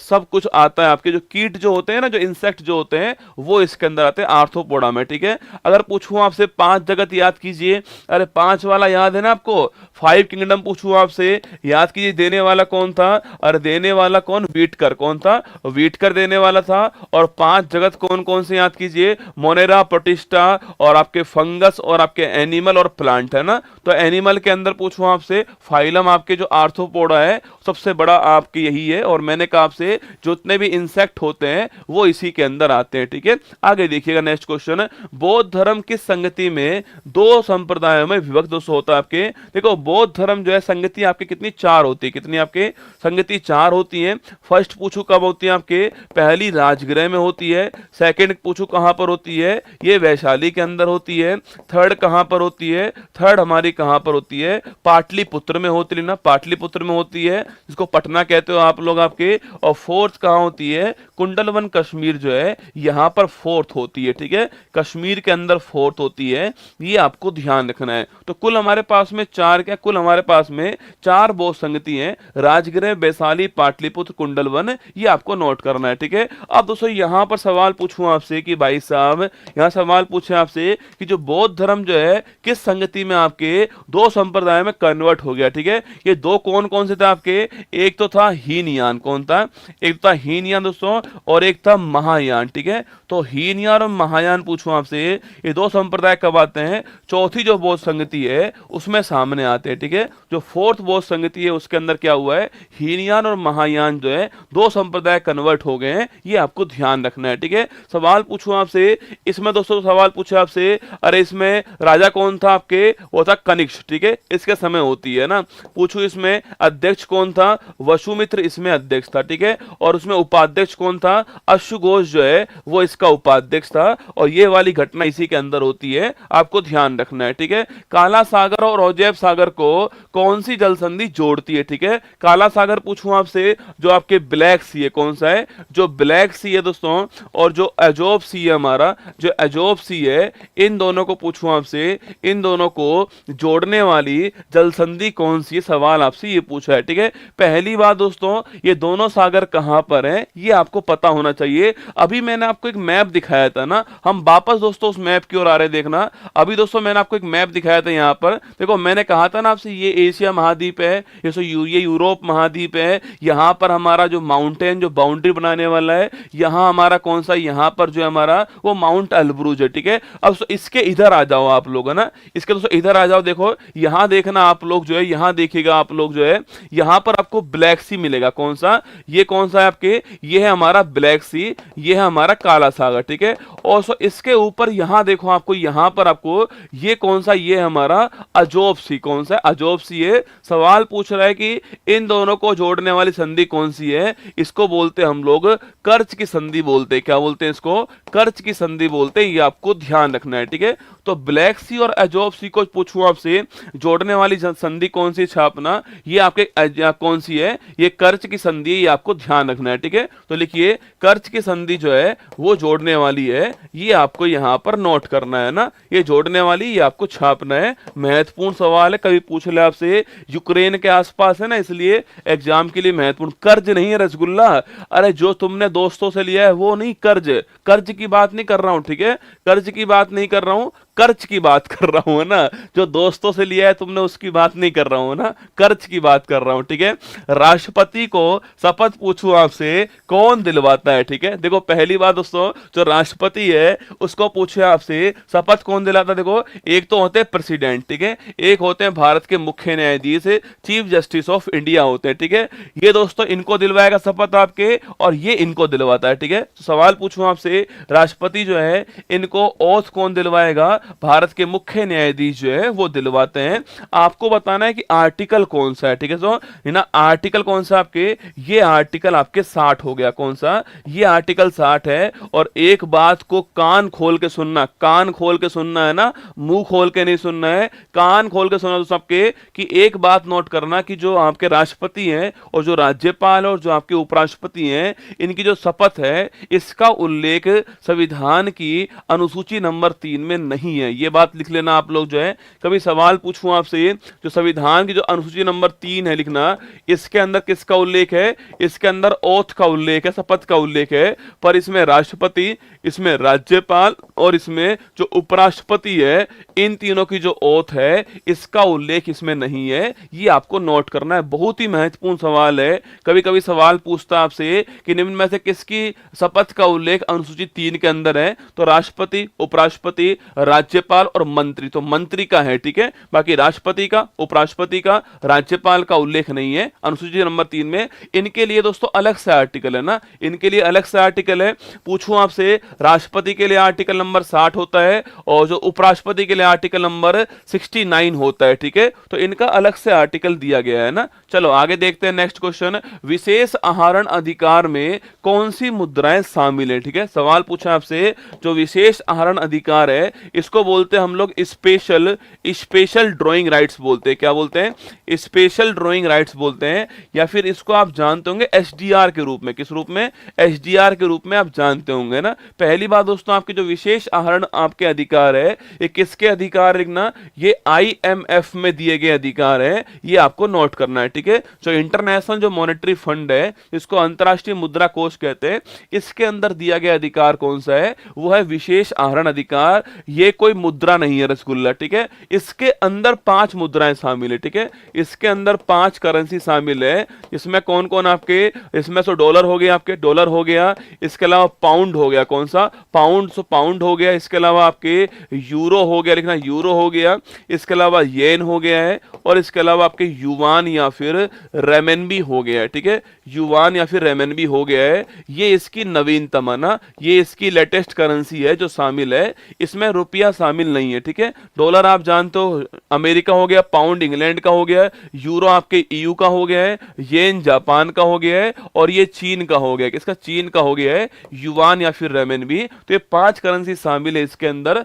[SPEAKER 1] सब कुछ आता है। आपके जो कीट जो होते हैं ना, जो इंसेक्ट जो होते हैं, वो इसके अंदर आते हैं आर्थ्रोपोडा में, ठीक है। अगर पूछूं आपसे 5 जगत याद कीजिए, अरे 5 वाला याद है ना आपको, 5 किंगडम पूछूं आपसे, याद कीजिए देने वाला कौन था, अरे देने वाला कौन, वीटकर। कौन था, वीटकर देने वाला था। और 5 जगत कौन कौन से याद कीजिए, मोनेरा, प्रोटिस्टा, और आपके फंगस, और आपके एनिमल और प्लांट, है ना। तो एनिमल के अंदर पूछूं आपसे, फाइलम आपके जो आर्थ्रोपोडा है सबसे बड़ा आपके यही है। और मैंने कहा आपसे जितने भी इंसेक्ट होते हैं वो इसी के अंदर आते हैं, ठीक है। आगे देखिएगा नेक्स्ट क्वेश्चन, बौद्ध धर्म किस संगति में 2 संप्रदायों में विभक्त दोस्तों होता है आपके। देखो बौद्ध धर्म जो है संगति आपकी कितनी, 4 होती है। कितनी आपके संगति 4 होती है। फर्स्ट पूछू कब होती है आपके, पहली राजगृह में होती है। सेकंड पूछू कहां पर होती है, ये वैशाली के अंदर होती है। थर्ड कहां पर होती है, थर्ड हमारी कहां पर होती है, पाटलिपुत्र में होती है ना, पाटलिपुत्र में होती है, जिसको पटना कहते हो आप लोग आपके। और फोर्थ कहां होती है, कुंडलवन कश्मीर जो है यहां पर फोर्थ होती है, ठीक है, कश्मीर के अंदर फोर्थ होती है, ये आपको ध्यान रखना है। तो कुल हमारे पास में 4 क्या, कुल हमारे पास में 4 बौद्ध संगति हैं, राजगृह, वैशाली, पाटलिपुत्र, कुंडलवन, ये आपको नोट करना है, ठीक है। अब दोस्तों यहां पर सवाल पूछूं आपसे कि भाई साहब यहां सवाल पूछे आपसे कि जो बौद्ध धर्म जो है किस संगति में आपके 2 संप्रदाय में कन्वर्ट हो गया, ठीक है। ये 2 कौन कौन से थे आपके, एक तो था हीनयान, कौन था, एक था हीनयान दोस्तों, और एक था महायान, ठीक है। तो हीनयान और महायान पूछूं आपसे, ये 2 संप्रदाय कब आते हैं, चौथी जो बौद्ध संगति है उसमें सामने आते हैं, ठीक है। जो फोर्थ बौद्ध संगति है उसके अंदर क्या हुआ है, हीनयान और महायान जो है 2 संप्रदाय कन्वर्ट हो गए हैं, ये आपको ध्यान रखना है, ठीक है। सवाल पूछूं आपसे, इसमें दोस्तों सवाल पूछे आपसे, अरे इसमें राजा कौन था आपके, वो था कनिष्क, ठीक है, इसके समय होती है ना। पूछू इसमें अध्यक्ष कौन था, वसुमित्र इसमें अध्यक्ष था, ठीक है। और उसमें उपाध्यक्ष कौन था, अश्वघोष जो है वो इसका उपाध्यक्ष था। और ये वाली घटना इसी के अंदर होती है, आपको ध्यान रखना है, ठीक है। काला सागर और ओजेब सागर को कौन सी जल संधि जोड़ती है, ठीक है। काला सागर पूछूं आपसे, जो आपके ब्लैक सी है, कौन सा है, जो ब्लैक सी है दोस्तों, और जो अजोब सी है हमारा, जो अजोब सी है, इन दोनों को पूछूं आपसे, इन दोनों को जोड़ने वाली जल संधि कौन सी है, सवाल आपसे ये पूछा है, ठीक है। पहली बात दोस्तों, ये दोनों सागर कहां पर हैं ये आपको पता होना चाहिए। अभी मैंने आपको एक मैप दिखाया था ना, हम वापस दोस्तों उस मैप की ओर आ रहे देखना। अभी दोस्तों मैंने आपको एक मैप दिखाया था, यहाँ पर देखो मैंने कहा था ना आपसे, ये एशिया महाद्वीप है, ये यूरोप महाद्वीप है, यहाँ पर हमारा जो माउंटेन जो बाउंड्री बनाने वाला है, यहाँ हमारा कौन सा, यहाँ पर जो है हमारा वो माउंट अल्ब्रुज है, ठीक है। अब इसके इधर आ जाओ आप लोग, है ना, इसके दोस्तों इधर आ जाओ, देखो यहाँ देखना आप लोग जो है, यहाँ देखिएगा आप लोग जो है, यहाँ पर आपको ब्लैक सी मिलेगा, कौन सा, ये कौन सा है आपके, ये है हमारा ब्लैक सी, ये है हमारा काला सागर, ठीक है। और इसके ऊपर यहाँ देखो आपको, यहाँ पर आपको ये कौन सा, ये हमारा अजोब सी, कौन सा, अजोब सी है। सवाल पूछ रहा है कि इन दोनों को जोड़ने वाली संधि कौन सी है, इसको बोलते हैं हम लोग कर्च की संधि बोलते हैं। क्या बोलते हैं इसको, कर्च की संधि बोलते हैं, ये आपको ध्यान रखना है, ठीक है। तो ब्लैक सी और अजोब सी को पूछूं आपसे, जोड़ने वाली संधि कौन सी छापना, ये आपके कौन सी है, ये कर्च की संधि, ये आपको ध्यान रखना है, ठीक है। तो लिखिए कर्च की संधि जो है वो जोड़ने वाली है, ये आपको यहां पर नोट करना है ना, ये जोड़ने वाली, ये आपको छापना है। महत्वपूर्ण सवाल है, कभी पूछ ले आपसे, यूक्रेन के आसपास है ना, इसलिए एग्जाम के लिए महत्वपूर्ण। कर्ज नहीं है रसगुल्ला, अरे जो तुमने दोस्तों से लिया है वो नहीं, कर्ज, कर्ज की बात नहीं कर रहा हूं, ठीक है, कर्ज की बात नहीं कर रहा हूं, कर्ज की बात कर रहा हूं, है ना। जो दोस्तों से लिया है तुमने उसकी बात नहीं कर रहा हूं ना, कर्ज की बात कर रहा हूं, ठीक है। राष्ट्रपति को शपथ पूछूं आपसे, कौन दिलवाता है, ठीक है। देखो पहली बात दोस्तों, जो राष्ट्रपति है उसको पूछे आपसे शपथ कौन दिलाता है, देखो एक तो होते हैं प्रेसिडेंट, ठीक है, एक होते हैं भारत के मुख्य न्यायाधीश, चीफ जस्टिस ऑफ इंडिया होते हैं, ठीक है। ये दोस्तों इनको दिलवाएगा शपथ आपके, और ये इनको दिलवाता है, ठीक है। तो सवाल पूछूं आपसे, राष्ट्रपति जो है इनको ओथ कौन दिलवाएगा, भारत के मुख्य न्यायाधीश जो है वो दिलवाते हैं। आपको बताना है कि आर्टिकल कौन सा है, ठीक है। सो ना आर्टिकल कौन सा आपके, ये आर्टिकल आपके 60 हो गया। कौन सा, ये आर्टिकल 60 है। और एक बात को कान खोल के सुनना, कान खोल के सुनना है ना, मुंह खोल के नहीं सुनना है, कान खोल के सुनना दोस्तों आपके, कि एक बात नोट करना कि जो आपके राष्ट्रपति हैं और जो राज्यपाल और जो आपके उपराष्ट्रपति हैं, इनकी जो शपथ है इसका उल्लेख संविधान की अनुसूची नंबर 3 में नहीं है। ये बात लिख लेना आप लोग जो है, कभी सवाल पूछूं आपसे, जो संविधान की जो अनुसूची नंबर 3 है लिखना, इसके अंदर किसका उल्लेख है, इसके अंदर ओथ का उल्लेख है, शपथ का उल्लेख है, पर इसमें राष्ट्रपति, इसमें राज्यपाल और इसमें जो उपराष्ट्रपति है, इन तीनों की जो ओथ है इसका उल्लेख इसमें नहीं है। ये आपको नोट करना है, बहुत ही महत्वपूर्ण सवाल है। कभी कभी सवाल पूछता आपसे कि निम्न में से किसकी शपथ का उल्लेख अनुसूची 3 के अंदर है, तो राष्ट्रपति, उपराष्ट्रपति, राज्यपाल और मंत्री, तो मंत्री का है, ठीक है। बाकी राष्ट्रपति का, उपराष्ट्रपति का, राज्यपाल का उल्लेख नहीं है अनुसूची नंबर 3 में। इनके लिए दोस्तों अलग से आर्टिकल है ना, इनके लिए अलग से आर्टिकल है। पूछूं आपसे, राष्ट्रपति के लिए आर्टिकल नंबर 60 होता है और जो उपराष्ट्रपति के लिए आर्टिकल नंबर 69 होता है, ठीक है। तो इनका अलग से आर्टिकल दिया गया है ना। चलो आगे देखते हैं नेक्स्ट क्वेश्चन, विशेष आहरण अधिकार में कौन सी मुद्राएं शामिल है, ठीक है। सवाल पूछा आपसे, जो विशेष आहरण अधिकार है इसको बोलते हैं हम लोग स्पेशल स्पेशल ड्राइंग राइट्स बोलते हैं। क्या बोलते हैं, स्पेशल ड्राइंग राइट्स बोलते हैं, या फिर इसको आप जानते होंगे एसडीआर के रूप में। किस रूप में, एसडीआर के रूप में आप जानते होंगे ना। पहली बात दोस्तों, आपके जो विशेष आहरण आपके अधिकार है, ये किसके अधिकार लिखना, ये आईएमएफ में दिए गए अधिकार है, ये आपको नोट करना है, ठीक है। जो इंटरनेशनल जो मॉनेटरी फंड है, इसको अंतरराष्ट्रीय मुद्रा कोष कहते हैं, इसके अंदर दिया गया अधिकार कौन सा है, वो है विशेष आहरण अधिकार। ये कोई मुद्रा नहीं है रसगुल्ला, ठीक है। इसके अंदर 5 मुद्राएं शामिल है, ठीक है। इसके अंदर 5 करेंसी शामिल है। इसमें कौन कौन आपके, इसमें तो डॉलर हो गया, आपके डॉलर हो गया, इसके अलावा पाउंड हो गया, कौन सा, पाउंड, सो पाउंड हो गया, इसके अलावा आपके यूरो हो गया, लिखना यूरो हो गया, इसके अलावा येन हो गया है, और इसके अलावा आपके युवान या फिर रेमेनबी हो गया है, ठीक है। युवान या फिर रेमेनबी हो गया है। ये इसकी नवीनतम है ना, ये इसकी लेटेस्ट करेंसी है जो शामिल है, इसमें रुपया शामिल नहीं है, ठीक है। डॉलर आप जानते हो अमेरिका हो गया, पाउंड इंग्लैंड का हो गया, यूरो आपके ईयू का हो गया है, येन जापान का हो गया है, और ये चीन का हो गया, किसका, चीन का हो गया है, युवान या फिर रेमेनबी। तो ये 5 करेंसी शामिल है इसके अंदर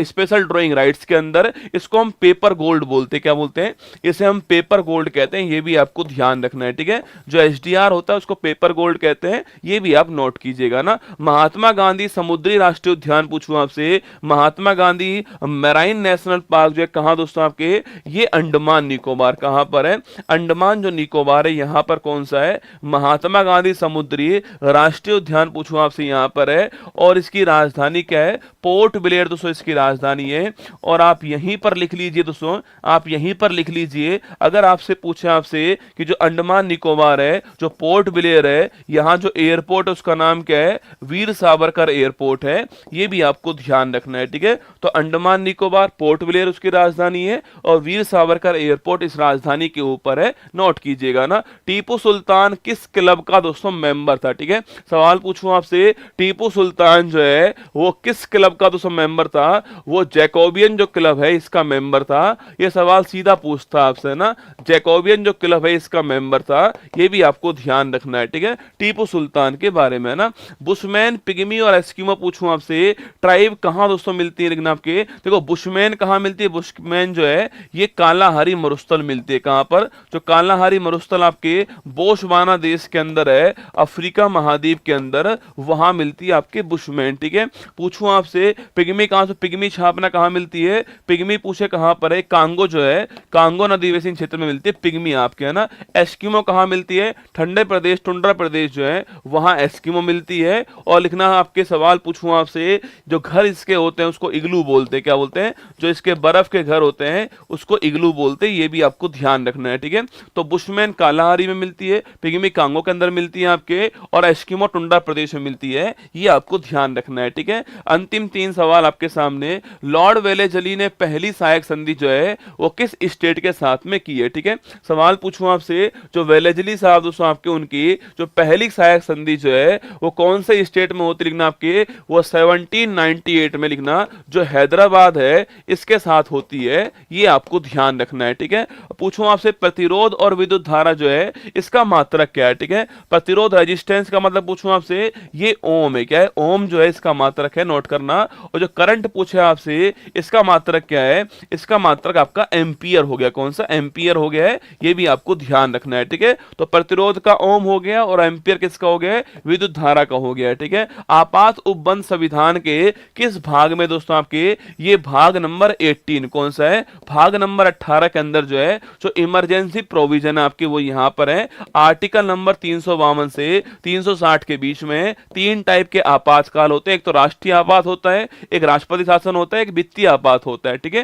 [SPEAKER 1] स्पेशल ड्राइंग राइट्स के अंदर। इसको हम पेपर गोल्ड बोलते हैं। क्या बोलते हैं, इसे हम पेपर गोल्ड कहते हैं, ये भी आपको ध्यान रखना है, ठीक है। जो एसडीआर होता है उसको पेपर गोल्ड कहते हैं, ये भी आप नोट कीजिएगा ना। महात्मा गांधी समुद्री राष्ट्रीय उद्यान पूछूं आपसे, Mahatma Gandhi marine national park जो है कहां दोस्तों आपके, ये अंडमान निकोबार, कहां पर है, अंडमान जो निकोबार है यहां पर कौन सा है, महात्मा गांधी समुद्री राष्ट्रीय उद्यान पूछूं आपसे यहां पर है। और इसकी राजधानी क्या है, पोर्ट ब्लेयर दोस्तों इसकी राजधानी है। और आप यहीं पर लिख लीजिए दोस्तों, आप यहीं पर लिख लीजिए, अगर आपसे पूछे आपसे कि जो अंडमान निकोबार है, जो पोर्ट ब्लेयर है, यहां जो एयरपोर्ट है उसका नाम क्या है, वीर सावरकर एयरपोर्ट है, ये भी आपको ध्यान रखना है, ठीक है। तो अंडमान निकोबार, पोर्ट ब्लेयर उसकी राजधानी है, और वीर सावरकर एयरपोर्ट इस राजधानी के ऊपर है, नोट कीजिएगा ना। टीपू सुल्तान किस क्लब का दोस्तों मेंबर था, ठीक है। सवाल पूछूं आपसे, टीपू सुल्तान जो है वो किस क्लब का दोस्तों मेंबर था, वो जैकोबियन जो क्लब है इसका मेंबर था। ये सवाल सीधा पूछता आपसे ना, जैकोबियन जो क्लब है इसका मेंबर था, ये भी आपको ध्यान रखना है, ठीक है, टीपू सुल्तान के बारे में ना। बुशमैन, पिग्मी और एस्किमो पूछूं आपसे, ट्राइब कहां दोस्तों मिलती है, लेकिन आपके देखो बुशमैन कहां मिलती है, बुशमैन जो है ये कालाहारी मरुस्थल मिलती है, कहां पर, जो कालाहारी मरुस्थल आपके बोशवाना देश के अंदर है, अफ्रीका महाद्वीप के अंदर, वहां मिलती है आपके बुशमैन, ठीक है। पूछूं आपसे पिग्मी कहां से, पिग्मी छापना कहां मिलती है, पिग्मी पूछे कहां पर है, कांगो जो है, कांगो नदी बेसिन क्षेत्र में मिलती है पिग्मी आपके, है ना। एस्किमो कहां मिलती है, ठंडे प्रदेश, टुंड्रा प्रदेश जो है वहां एस्किमो मिलती है। और लिखना आपके सवाल पूछूं आपसे, जो घर इसके होते हैं उसको इग्लू बोलते हैं, क्या बोलते हैं, जो इसके बर्फ के घर होते हैं उसको इग्लू बोलते हैं, ये भी आपको ध्यान रखना है, ठीक है। तो बुशमैन कालाहारी में मिलती है, पिग्मी कांगो के अंदर मिलती है आपके, और एस्किमो टुंड्रा प्रदेश में मिलती है, ये आपको ध्यान रखना है, ठीक है। अंतिम 3 सवाल आपके सामने, लॉर्ड वेलेजली ने पहली सहायक संधि जो है वो किस स्टेट के साथ में की है, ठीक है। सवाल पूछूं आपसे, जो वेलेजली साहब दोस्तों आपके, उनकी जो पहली सहायक संधि जो है वो कौन से स्टेट में होती, लिखना आपके, वो 1798 में लिखना जो हैदराबाद है इसके साथ होती है, ये आपको ध्यान रखना है। ठीक है, पूछूं आपसे प्रतिरोध और विद्युत धारा जो है इसका मात्रक क्या है। ठीक है, प्रतिरोध रेजिस्टेंस का मतलब पूछूं आपसे, ये ओम है। क्या है? ओम जो है इसका मात्रक है, नोट करना। और जो करंट पूछे आपसे इसका मात्रक क्या है, इसका मात्रक आपका एम्पियर हो गया। कौन सा? एम्पियर हो गया है, ये भी आपको ध्यान रखना है। ठीक है, तो प्रतिरोध का ओम हो गया और एम्पियर किसका हो गया है? विद्युत धारा का हो गया है। ठीक है, आपात उपबंध संविधान के किस भाग में दोस्तों आपके, ये भाग नंबर 18। कौन सा है? भाग नंबर 18 के अंदर जो है जो इमरजेंसी प्रोविजन है आपके वो यहां पर है। आर्टिकल नंबर 352 से 360 के बीच में तीन टाइप के आपातकाल होते हैं। एक तो राष्ट्रीय आपात होता है, एक राष्ट्रपति शासन होता है, एक वित्तीय आपात होता है। ठीक है,